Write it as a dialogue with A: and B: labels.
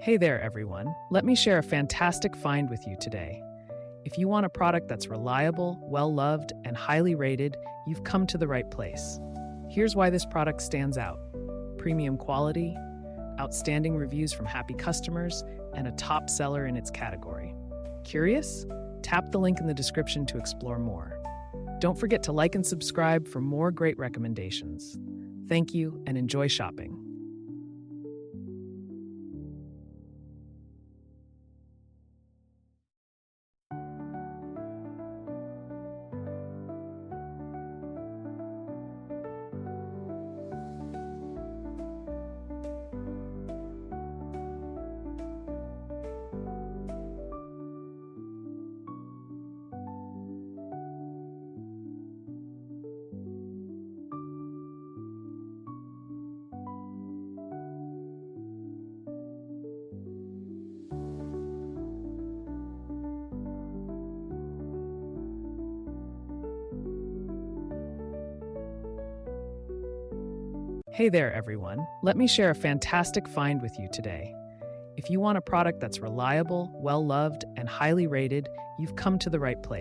A: Hey there, everyone. Let me share a fantastic find with you today. If you want a product that's reliable, well-loved, and highly rated, you've come to the right place. Here's why this product stands out: premium quality, outstanding reviews from happy customers, and a top seller in its category. Curious? Tap the link in the description to explore more. Don't forget to like and subscribe for more great recommendations. Thank you and enjoy shopping. Hey there, everyone. Let me share a fantastic find with you today. If you want a product that's reliable, well-loved, and highly rated, you've come to the right place.